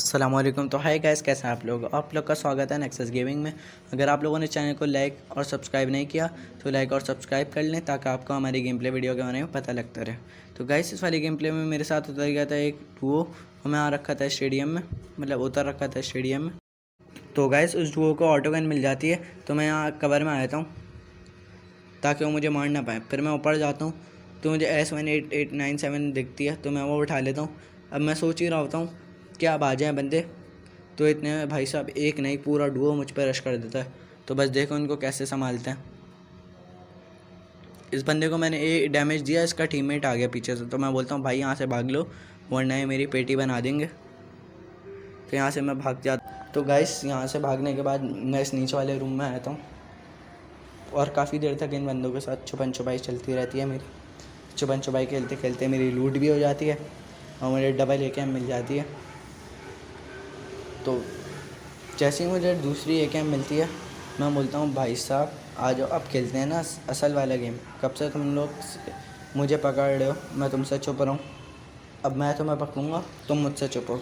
अस्सलाम वालेकुम। तो हाय गाइस, कैसे हैं आप लोग का स्वागत है नेक्सस गेमिंग में। अगर आप लोगों ने चैनल को लाइक और सब्सक्राइब नहीं किया तो लाइक और सब्सक्राइब कर लें ताकि आपको हमारी गेम प्ले वीडियो के बारे में पता लगता रहे। तो गाइस, इस वाली गेम प्ले में मेरे साथ उतर गया था एक डुओ। मैं आ रखा था स्टेडियम में, मतलब उतर रखा था स्टेडियम में। तो गाइस, उस डुओ को ऑटो गन मिल जाती है, तो मैं यहाँ कवर में आ जाता हूँ ताकि वो मुझे मार ना पाए। फिर मैं ऊपर जाता हूँ तो मुझे S1897 दिखती है, तो मैं वो उठा लेता हूँ। अब मैं सोच ही रहा होता हूँ कि अब आ जाएँ बंदे, तो इतने में भाई साहब एक नहीं पूरा डुओ मुझ पर रश कर देता है। तो बस देखो इनको कैसे संभालते हैं। इस बंदे को मैंने ए डैमेज दिया, इसका टीममेट आ गया पीछे से, तो मैं बोलता हूँ भाई यहाँ से भाग लो वरना ये मेरी पेटी बना देंगे। तो यहाँ से मैं भाग जाता। तो गाइस, यहाँ से भागने के बाद मैं इस नीचे वाले रूम में आता हूँ और काफ़ी देर तक इन बंदों के साथ छुपन छुपाई चलती रहती है मेरी। छुपन छुपाई खेलते खेलते मेरी लूट भी हो जाती है और मुझे डबल AKM मिल जाती है। तो जैसे ही मुझे दूसरी AKM मिलती है, मैं बोलता हूँ भाई साहब आ जाओ, अब खेलते हैं ना असल वाला गेम। कब से तुम लोग मुझे पकड़ रहे हो, मैं तुमसे छुप रहा हूँ, अब मैं तुम्हें पकड़ूँगा, तुम मुझसे छुपो।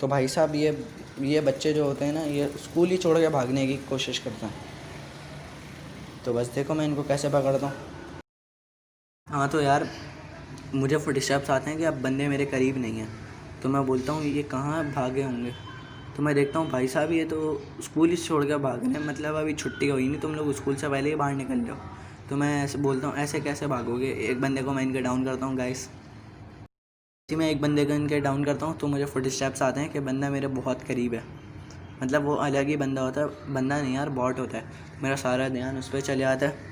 तो भाई साहब ये बच्चे जो होते हैं ना, ये स्कूल ही छोड़ के भागने की कोशिश करते हैं। तो बस देखो मैं इनको कैसे पकड़ता हूँ। हाँ तो यार, मुझे फुटस्टेप्स आते हैं कि अब बंदे मेरे करीब नहीं हैं, तो मैं बोलता हूँ ये कहाँ भागे होंगे। तो मैं देखता हूँ भाई साहब ये तो स्कूल ही छोड़ कर भाग रहे हैं, मतलब अभी छुट्टी हुई नहीं, तुम लोग स्कूल से पहले ही बाहर निकल जाओ। तो मैं ऐसे बोलता हूँ ऐसे कैसे भागोगे। एक बंदे को मैं इनके डाउन करता हूँ गाइस। जी, मैं एक बंदे को इनके डाउन करता हूँ तो मुझे फुटस्टेप्स आते हैं कि बंदा मेरे बहुत करीब है। मतलब वो अलग ही बंदा होता है, बंदा नहीं यार बॉट होता है। मेरा सारा ध्यान उस पर चले आता है।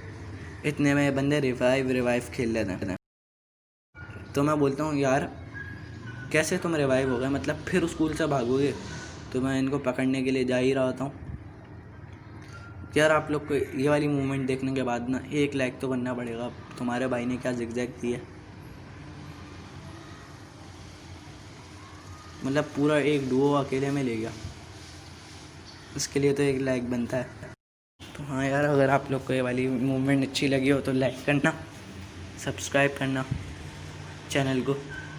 इतने में बंदे रिवाइव खेल लेते हैं। तो मैं बोलता हूँ यार कैसे तुम रिवाइव हो गए, मतलब फिर स्कूल से भागोगे। तो मैं इनको पकड़ने के लिए जा ही रहा होता हूँ। यार आप लोग को ये वाली मूवमेंट देखने के बाद ना 1 लाइक तो करना पड़ेगा। तुम्हारे भाई ने क्या जिगजैग दी है, मतलब पूरा एक डुओ अकेले में ले गया। इसके लिए तो 1 लाइक बनता है। तो हाँ यार, अगर आप लोग को ये वाली मूवमेंट अच्छी लगी हो तो लाइक करना, सब्सक्राइब करना चैनल को,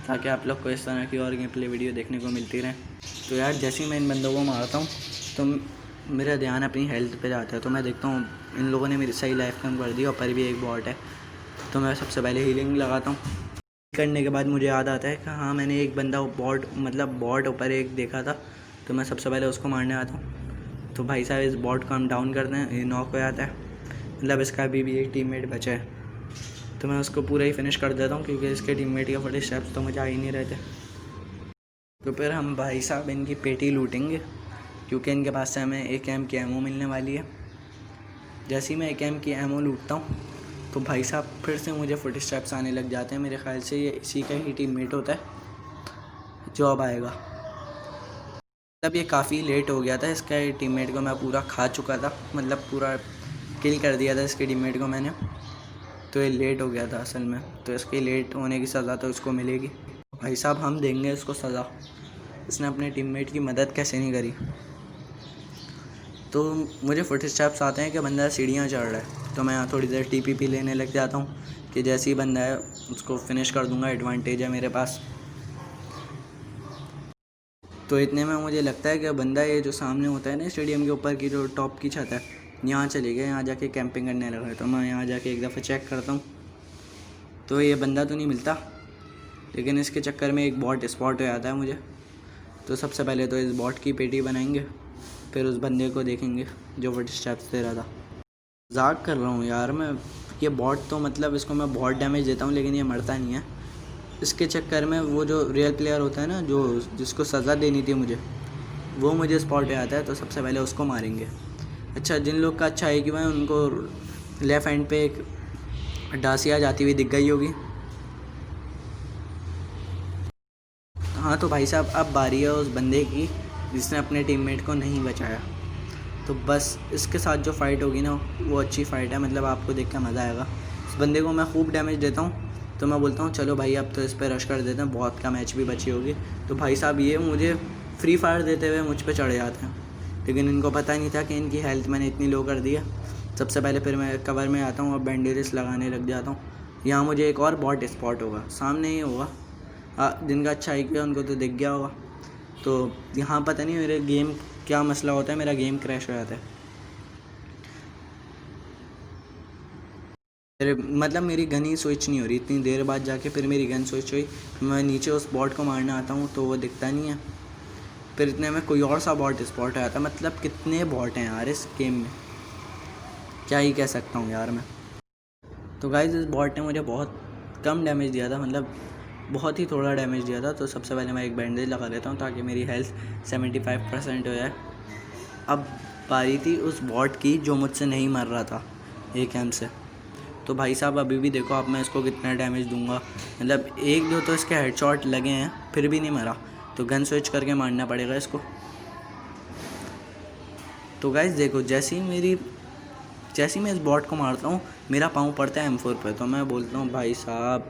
ताकि आप लोग को इस तरह की और गेम प्ले वीडियो देखने को मिलती रहे। तो यार जैसे ही मैं इन बंदों को मारता हूँ तो मेरा ध्यान अपनी हेल्थ पे जाता है। तो मैं देखता हूँ इन लोगों ने मेरी सही लाइफ कम कर दी और पर भी एक बॉट है। तो मैं सबसे पहले हीलिंग लगाता हूँ। करने के बाद मुझे याद आता है कि हाँ मैंने एक बंदा बॉट ऊपर एक देखा था, तो मैं सबसे पहले उसको मारने आता हूँ। तो भाई साहब इस बॉट को हम डाउन करते हैं, ये नॉक हो जाता है, मतलब इसका अभी भी एक टीममेट बचा है। तो मैं उसको पूरा ही फिनिश कर देता हूँ क्योंकि इसके टीममेट के फुटस्टेप्स तो मुझे आ ही नहीं रहते। तो फिर हम भाई साहब इनकी पेटी लूटेंगे क्योंकि इनके पास से हमें AKM की एमओ मिलने वाली है। जैसे ही मैं AKM की एमओ लूटता हूँ तो भाई साहब फिर से मुझे फुटस्टेप्स आने लग जाते हैं। मेरे ख्याल से ये इसी का ही टीममेट होता है जो अब आएगा। मतलब ये काफ़ी लेट हो गया था, इसका टीममेट को मैं पूरा खा चुका था, मतलब पूरा किल कर दिया था इसके टीममेट को मैंने। तो ये लेट हो गया था असल में, तो इसके लेट होने की सज़ा तो इसको मिलेगी। भाई साहब हम देंगे इसको सज़ा, इसने अपने टीममेट की मदद कैसे नहीं करी। तो मुझे फुटस्टेप्स आते हैं कि बंदा सीढ़ियाँ चढ़ रहा है, तो मैं यहाँ थोड़ी देर TPP लेने लग जाता हूँ कि जैसे ही बंदा है उसको फिनिश कर दूँगा, एडवांटेज है मेरे पास। तो इतने में मुझे लगता है कि बंदा ये जो सामने होता है ना स्टेडियम के ऊपर की जो टॉप की छत है, यहाँ चले गए, यहाँ जाके कैंपिंग करने लगा है। तो मैं यहाँ जाके एक दफ़ा चेक करता हूँ तो ये बंदा तो नहीं मिलता, लेकिन इसके चक्कर में एक बॉट स्पॉट हो जाता है मुझे। तो सबसे पहले तो इस बॉट की पेटी बनाएंगे, फिर उस बंदे को देखेंगे जो फुटस्टेप्स दे रहा था। मजाक कर रहा हूँ यार मैं, ये बॉट तो मतलब इसको मैं बहुत डैमेज देता हूँ लेकिन ये मरता नहीं है। इसके चक्कर में वो जो रियल प्लेयर होता है ना, जो जिसको सज़ा देनी थी मुझे, वो मुझे स्पॉट पे आता है, तो सबसे पहले उसको मारेंगे। अच्छा, जिन लोग का अच्छा है कि मैं उनको लेफ़्ट हैंड पे एक डासिया जाती हुई दिख गई होगी। हाँ तो भाई साहब अब बारी है उस बंदे की जिसने अपने टीममेट को नहीं बचाया। तो बस इसके साथ जो फ़ाइट होगी ना वो अच्छी फ़ाइट है, मतलब आपको देख कर मज़ा आएगा। उस बंदे को मैं खूब डैमेज देता हूँ, तो मैं बोलता हूँ चलो भाई अब तो इस पर रश कर देते हैं, बहुत का मैच भी बची होगी। तो भाई साहब ये मुझे फ्री फायर देते हुए मुझ पर चढ़ जाते हैं, लेकिन इनको पता नहीं था कि इनकी हेल्थ मैंने इतनी लो कर दी है। सबसे पहले फिर मैं कवर में आता हूँ और बैंडेजेस लगाने लग जाता हूँ। यहाँ मुझे एक और बॉट स्पॉट होगा, सामने ही होगा। जिनका अच्छा IQ है उनको तो दिख गया होगा। तो यहाँ पता नहीं मेरे गेम क्या मसला होता है, मेरा गेम क्रैश हो जाता है। मतलब मेरी गन ही स्विच नहीं हो रही, इतनी देर बाद जाके फिर मेरी गन स्विच हुई। मैं नीचे उस बॉट को मारने आता हूँ तो वो दिखता नहीं है, फिर इतने में कोई और सा बॉट स्पॉट आया था। मतलब कितने बॉट हैं यार इस गेम में, क्या ही कह सकता हूँ यार मैं। तो गाइस इस बॉट ने मुझे बहुत कम डैमेज दिया था, मतलब बहुत ही थोड़ा डैमेज दिया था। तो सबसे पहले मैं एक बैंडेज लगा लेता हूँ ताकि मेरी हेल्थ 75% हो जाए। अब बारी थी उस बॉट की जो मुझसे नहीं मर रहा था एक एम से। तो भाई साहब अभी भी देखो अब मैं इसको कितना डैमेज दूंगा, मतलब एक दो तो इसके हेडशॉट लगे हैं फिर भी नहीं मरा, तो गन स्विच करके मारना पड़ेगा इसको। तो गाइस देखो जैसे ही मैं इस बॉट को मारता हूँ मेरा पाँव पड़ता है M4 पे, तो मैं बोलता हूँ भाई साहब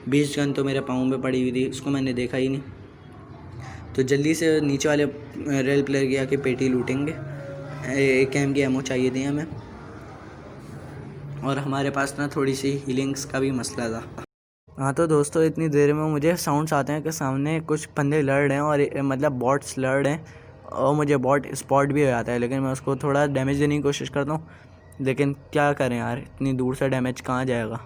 20 गन तो मेरे पाँव में पड़ी हुई थी, उसको मैंने देखा ही नहीं। तो जल्दी से नीचे वाले रेल प्लेयर की आके पेटी लूटेंगे। एक एम की एमओ चाहिए थी हमें, और हमारे पास ना थोड़ी सी हीलिंग्स का भी मसला था। हाँ तो दोस्तों इतनी देर में मुझे साउंड्स आते हैं कि सामने कुछ बंदे लड़ रहे हैं, और मतलब बॉट्स लड़ रहे हैं, और मुझे बॉट स्पॉट भी हो जाता है। लेकिन मैं उसको थोड़ा डैमेज देने की कोशिश करता हूँ, लेकिन क्या करें यार, इतनी दूर से डैमेज कहाँ जाएगा।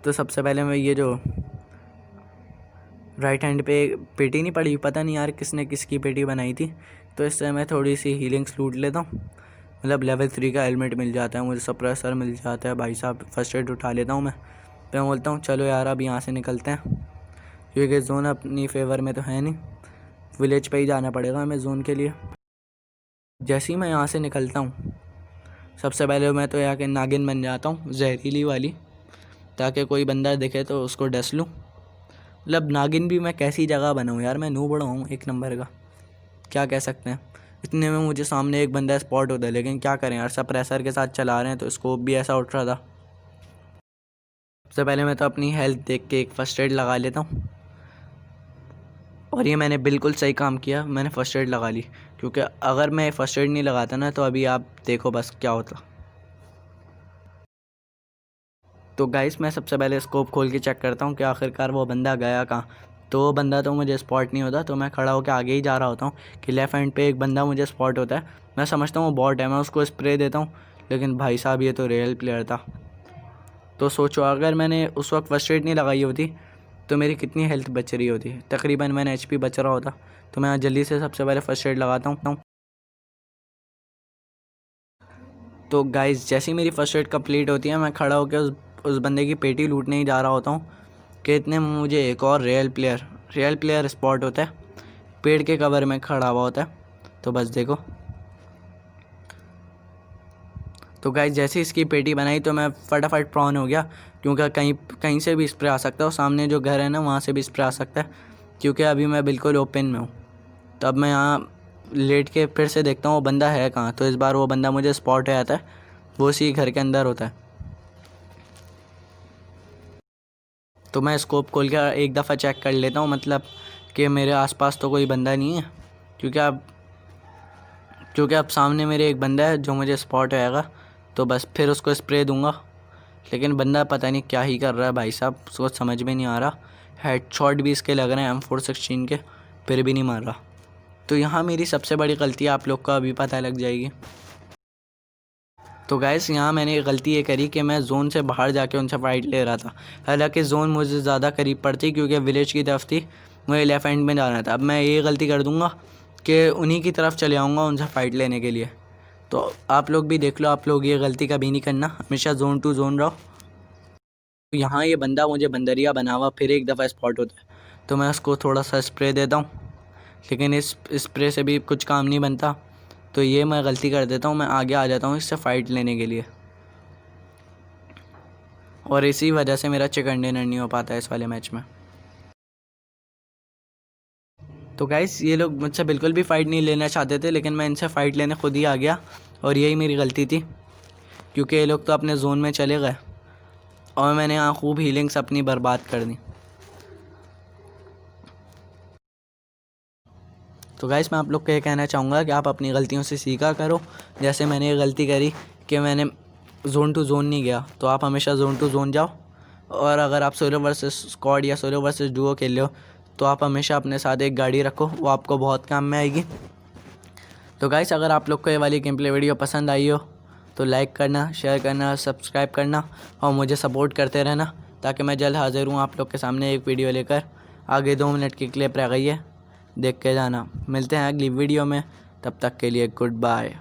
तो सबसे पहले मैं ये जो राइट हैंड पे पेटी नहीं पड़ी, पता नहीं यार किसने किसकी पेटी बनाई थी, तो इससे मैं थोड़ी सी हीलिंग्स लूट लेता हूँ। मतलब लेवल 3 का हेलमेट मिल जाता है मुझे, सप्रेसर मिल जाता है भाई साहब, फर्स्ट एड उठा लेता हूँ मैं। फिर मैं बोलता हूँ चलो यार अब यहाँ से निकलते हैं, क्योंकि जोन अपनी फेवर में तो है नहीं, विलेज पे ही जाना पड़ेगा हमें जोन के लिए। जैसे ही मैं यहाँ से निकलता हूँ सबसे पहले मैं तो यहाँ के नागिन बन जाता हूँ, जहरीली वाली, ताकि कोई बंदा दिखे तो उसको डस लूँ। मतलब नागिन भी मैं कैसी जगह बनाऊँ यार, मैं नूबड़ हूँ एक नंबर का, क्या कह सकते हैं। इतने में मुझे सामने एक बंदा स्पॉट होता है, लेकिन क्या करें यार सप्रेसर के साथ चला रहे हैं तो स्कोप भी ऐसा उठ रहा था। सबसे पहले मैं तो अपनी हेल्थ देख के एक फ़र्स्ट एड लगा लेता हूँ, और ये मैंने बिल्कुल सही काम किया, मैंने फ़र्स्ट एड लगा ली, क्योंकि अगर मैं फ़र्स्ट एड नहीं लगाता ना तो अभी आप देखो बस क्या होता। तो गाइस मैं सबसे पहले स्कोप खोल के चेक करता हूँ कि आखिरकार वो बंदा गया कहाँ। तो वो बंदा तो मुझे स्पॉट नहीं होता, तो मैं खड़ा होकर आगे ही जा रहा होता हूँ कि लेफ़्ट हैंड पे एक बंदा मुझे स्पॉट होता है। मैं समझता हूँ वो बॉट है, मैं उसको स्प्रे देता हूँ, लेकिन भाई साहब ये तो रियल प्लेयर था। तो सोचो अगर मैंने उस वक्त फर्स्ट एड नहीं लगाई होती तो मेरी कितनी हेल्थ बच रही होती, तकरीबन मैंने HP बच रहा होता। तो मैं जल्दी से सबसे पहले फर्स्ट एड लगाता हूँ। तो गाइस जैसे ही मेरी फर्स्ट एड कंप्लीट होती है मैं खड़ा होकर उस बंदे की पेटी लूटने ही जा रहा होता हूँ कि इतने में मुझे एक और रियल प्लेयर स्पॉट होता है, पेड़ के कवर में खड़ा हुआ होता है। तो बस देखो, तो गाइस जैसे ही इसकी पेटी बनाई तो मैं फटाफट प्रॉन हो गया, क्योंकि कहीं से भी स्प्रे आ सकता है, और सामने जो घर है ना वहाँ से भी स्प्रे आ सकता है, क्योंकि अभी मैं बिल्कुल ओपन में हूँ। तो अब मैं यहाँ लेट के फिर से देखता हूँ वो बंदा है कहाँ। तो इस बार वो बंदा मुझे स्पॉट हो जाता है, वो उसी घर के अंदर होता है। तो मैं स्कोप खोल के एक दफ़ा चेक कर लेता हूँ, मतलब कि मेरे आसपास तो कोई बंदा नहीं है, क्योंकि अब सामने मेरे एक बंदा है जो मुझे स्पॉट आएगा, तो बस फिर उसको स्प्रे दूंगा। लेकिन बंदा पता नहीं क्या ही कर रहा है भाई साहब, उसको समझ में नहीं आ रहा। हेडशॉट भी इसके लग रहे हैं M416 के, फिर भी नहीं मार रहा। तो यहाँ मेरी सबसे बड़ी गलती आप लोग का अभी पता लग जाएगी। तो गैस यहाँ मैंने एक गलती ये करी कि मैं जोन से बाहर जाके उनसे फाइट ले रहा था, हालांकि जोन मुझे ज़्यादा करीब पड़ती क्योंकि विलेज की तरफ थी, मुझे लेफ्ट हैंड में जाना था। अब मैं ये गलती कर दूँगा कि उन्हीं की तरफ चले आऊँगा उनसे फ़ाइट लेने के लिए। तो आप लोग भी देख लो, आप लोग ये गलती कभी नहीं करना, हमेशा जोन टू जोन रहो। तो यहाँ ये बंदा मुझे बंदरिया बना हुआ फिर एक दफ़ा स्पॉट होता है, तो मैं उसको थोड़ा सा स्प्रे देता हूँ, लेकिन इस स्प्रे से भी कुछ काम नहीं बनता। तो ये मैं गलती कर देता हूँ, मैं आगे आ जाता हूँ इससे फ़ाइट लेने के लिए, और इसी वजह से मेरा चिकन डिनर नहीं हो पाता है इस वाले मैच में। तो गाइस ये लोग मुझसे बिल्कुल भी फ़ाइट नहीं लेना चाहते थे, लेकिन मैं इनसे फ़ाइट लेने खुद ही आ गया, और यही मेरी गलती थी, क्योंकि ये लोग तो अपने जोन में चले गए और मैंने यहाँ खूब हीलिंग्स अपनी बर्बाद कर दी। तो गाइस मैं आप लोग को ये कहना चाहूँगा कि आप अपनी गलतियों से सीखा करो। जैसे मैंने ये गलती करी कि मैंने जोन टू जोन नहीं गया, तो आप हमेशा जोन टू जोन जाओ। और अगर आप सोलो वर्सेस स्क्वाड या सोलो वर्सेस डुओ खेल लो तो आप हमेशा अपने साथ एक गाड़ी रखो, वो आपको बहुत काम में आएगी। तो गाइस, अगर आप लोग को ये वाली गेम प्ले वीडियो पसंद आई हो तो लाइक करना, शेयर करना, सब्सक्राइब करना और मुझे सपोर्ट करते रहना, ताकि मैं जल्द हाजिर हूँ आप लोग के सामने एक वीडियो लेकर। आगे 2 मिनट की क्लिप रह गई है, देख के जाना। मिलते हैं अगली वीडियो में, तब तक के लिए गुड बाय।